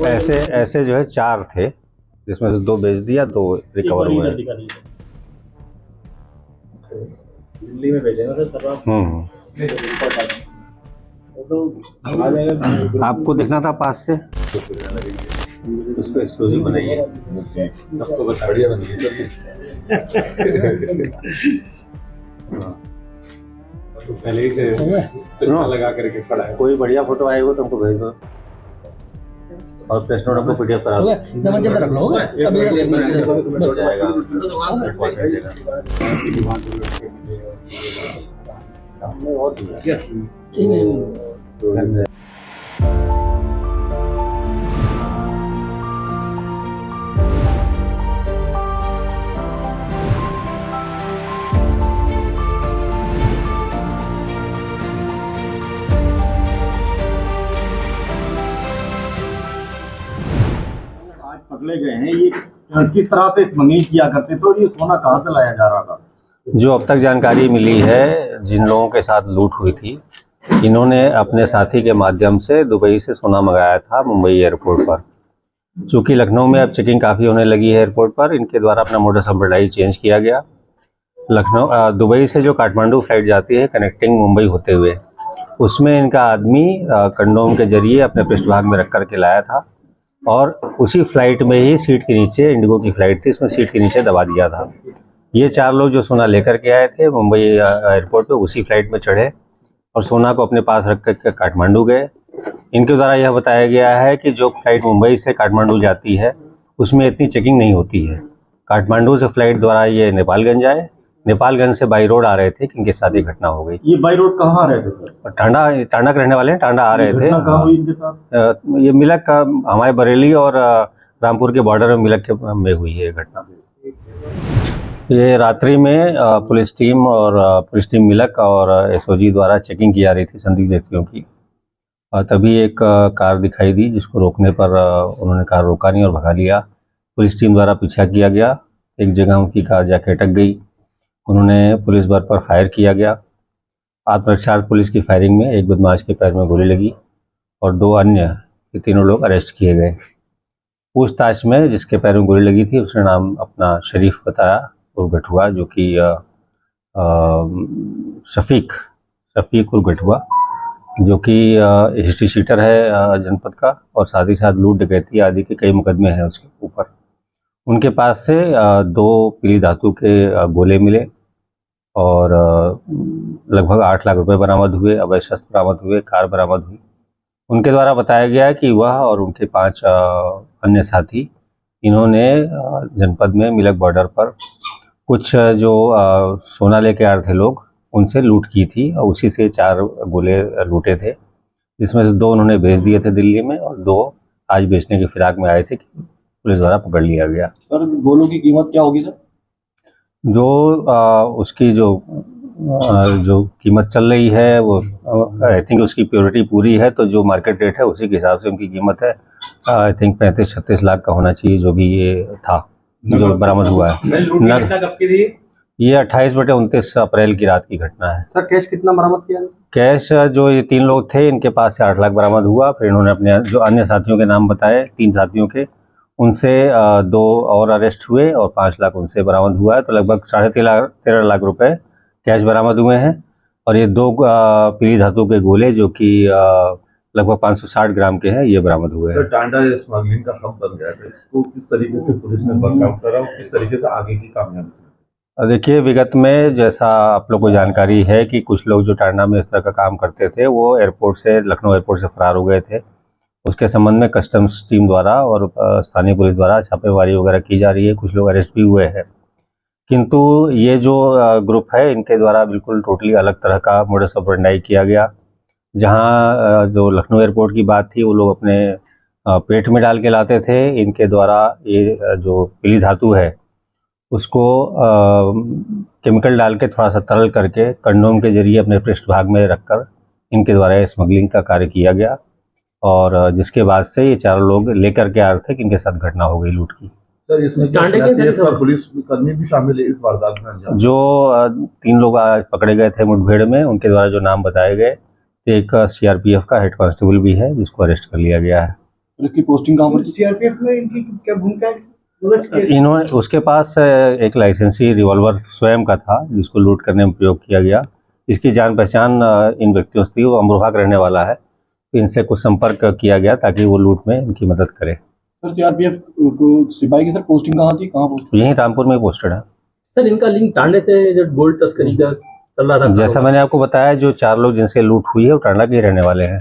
ऐसे ऐसे जो है 4 थे, जिसमें से 2 बेच दिया, 2 रिकवर हुए हैं। दिल्ली में भेजे ना सर आप? आपको देखना था पास से, उसको एक्सक्लूसिव बनाइए, सबको बस बढ़िया बनी सर। तो पहले ही लगा करके पड़ा है। कोई बढ़िया फोटो आए हो तो हमको भेज दो, और प्रेस नोट आपको पीडीएफ करा दो। रख लो पकड़े गए हैं। ये किस तरह से स्मगलिंग किया करते थे और ये सोना कहाँ से लाया जा रहा था? जो अब तक जानकारी मिली है, जिन लोगों के साथ लूट हुई थी, इन्होंने अपने साथी के माध्यम से दुबई से सोना मंगाया था मुंबई एयरपोर्ट पर। चूँकि लखनऊ में अब चेकिंग काफ़ी होने लगी है एयरपोर्ट पर, इनके द्वारा अपना मोडस ऑपरेंडी चेंज किया गया। दुबई से जो काठमांडू फ्लाइट जाती है कनेक्टिंग मुंबई होते हुए, उसमें इनका आदमी कंडोम के जरिए अपने पृष्ठभाग में रख कर के लाया था, और उसी फ्लाइट में ही सीट के नीचे, इंडिगो की फ्लाइट थी, उसमें सीट के नीचे दबा दिया था। ये 4 लोग जो सोना लेकर के आए थे मुंबई एयरपोर्ट पे, उसी फ्लाइट में चढ़े और सोना को अपने पास रख कर के काठमांडू गए। इनके द्वारा यह बताया गया है कि जो फ्लाइट मुंबई से काठमांडू जाती है उसमें इतनी चेकिंग नहीं होती है। काठमांडू से फ्लाइट द्वारा ये नेपालगंज आए, नेपालगंज से बाई रोड आ रहे थे कि इनके साथ ये घटना हो गई। ये बाई रोड कहाँ आ रहे थे सर? टांडा के रहने वाले हैं, टांडा आ रहे थे। कहाँ हुई इनके साथ? ये मिलक हमारे बरेली और रामपुर के बॉर्डर में मिलक में हुई है घटना। ये रात्रि में पुलिस टीम मिलक और एसओजी द्वारा चेकिंग की जा रही थी संदिग्ध व्यक्तियों की। तभी एक कार दिखाई दी, जिसको रोकने पर उन्होंने कार रोका नहीं और भगा लिया। पुलिस टीम द्वारा पीछा किया गया, एक जगह उनकी कार जाके अटक गई। उन्होंने पुलिस बल पर फायर किया गया। आत्मरक्षा पुलिस की फायरिंग में एक बदमाश के पैर में गोली लगी और 2 अन्य, ये तीनों लोग अरेस्ट किए गए। पूछताछ में जिसके पैर में गोली लगी थी उसने नाम अपना शरीफ बताया उर्फ गठुआ, जो कि शफीक उर्फ गठुआ, जो कि हिस्ट्री शीटर है जनपद का, और साथ ही साथ लूट डकैती आदि के कई मुकदमे हैं उसके ऊपर। उनके पास से 2 पीली धातु के गोले मिले और लगभग 8 लाख रुपए बरामद हुए, अवैध शस्त्र बरामद हुए, कार बरामद हुई। उनके द्वारा बताया गया है कि वह और उनके 5 अन्य साथी, इन्होंने जनपद में मिलक बॉर्डर पर कुछ जो सोना लेके आ रहे थे लोग, उनसे लूट की थी और उसी से 4 गोले लूटे थे, जिसमें से 2 उन्होंने भेज दिए थे दिल्ली में और 2 आज बेचने की फिराक में आए थे, पुलिस द्वारा पकड़ लिया गया। सर गोलों की कीमत क्या होगी सर? जो उसकी जो कीमत चल रही है वो आई थिंक उसकी प्योरिटी पूरी है, तो जो मार्केट रेट है उसी के हिसाब से उनकी कीमत है। आई थिंक 35-36 लाख का होना चाहिए, जो भी ये था जो बरामद हुआ है। ये 28/29 अप्रैल की रात की घटना है। सर कैश कितना बरामद किया? कैश जो ये 3 लोग थे, इनके पास से 8 लाख बरामद हुआ। फिर इन्होंने अपने जो अन्य साथियों के नाम बताए, 3 साथियों के, उनसे 2 और अरेस्ट हुए और 5 लाख उनसे बरामद हुआ है। तो लगभग 13.5 लाख रुपए कैश बरामद हुए हैं। और ये 2 पीली धातु के गोले, जो कि लगभग 560 ग्राम के हैं, ये बरामद हुए हैं। टांडा स्मगलिंग का हब बन गया था, इसको किस तरीके से पुलिस ने वर्कआउट करा और किस तरीके से आगे की कामयाबी? देखिए, विगत में जैसा आप लोग को जानकारी है कि कुछ लोग जो टांडा में इस तरह का काम करते थे, वो लखनऊ एयरपोर्ट से फरार हो गए थे। उसके संबंध में कस्टम्स टीम द्वारा और स्थानीय पुलिस द्वारा छापेमारी वगैरह की जा रही है। कुछ लोग अरेस्ट भी हुए हैं, किंतु ये जो ग्रुप है, इनके द्वारा बिल्कुल टोटली अलग तरह का मोडस ऑपरेंडी किया गया। जहां जो लखनऊ एयरपोर्ट की बात थी, वो लोग अपने पेट में डाल के लाते थे। इनके द्वारा ये जो पीली धातु है, उसको केमिकल डाल के थोड़ा सा तरल करके कंडोम के जरिए अपने पृष्ठभाग में रखकर इनके द्वारा स्मगलिंग का कार्य किया गया, और जिसके बाद से ये 4 लोग लेकर के आ रहे थे कि इनके साथ घटना हो गई लूट की। सर इसमें पुलिस कर्मी भी शामिल है इस वारदात में? जो 3 लोग आज पकड़े गए थे मुठभेड़ में, उनके द्वारा जो नाम बताए गए, एक सीआरपीएफ का हेड कांस्टेबल भी है जिसको अरेस्ट कर लिया गया है। और इसकी पोस्टिंग कहाँ पर थी? सीआरपीएफ में इनकी क्या भूमिका है? इन्होंने उसके पास एक लाइसेंसी रिवॉल्वर स्वयं का था जिसको लूट करने में प्रयोग किया गया। इसकी जान पहचान इन व्यक्तियों से थी, वो अमरोहा का रहने वाला है। इनसे कुछ संपर्क किया गया ताकि वो लूट में इनकी मदद करे। सर सीआरपीएफ को सिपाही की सर पोस्टिंग कहाँ थी, कहाँ पोस्टिंग? यहीं रामपुर में पोस्टेड है। सर इनका लिंक टांडे से जो गोल्ड तस्करी का चल रहा था, जैसा मैंने आपको बताया, जो 4 लोग जिनसे लूट हुई है वो टांडा के ही रहने वाले हैं,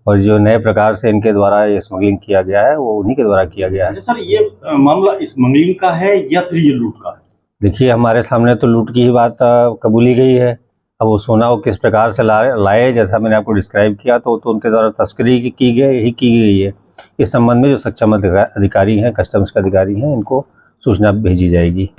और जो नए प्रकार से इनके द्वारा ये स्मगलिंग किया गया है वो उन्हीं के द्वारा किया गया है। अच्छा सर, ये मामला स्मगलिंग का है या फिर ये लूट का है? देखिए, हमारे सामने तो लूट की ही बात कबूली गई है। अब वो सोना वो किस प्रकार से लाए, जैसा मैंने आपको डिस्क्राइब किया, तो उनके द्वारा तस्करी की गई है। इस संबंध में जो सक्षम अधिकारी हैं, कस्टम्स के अधिकारी हैं, इनको सूचना भेजी जाएगी।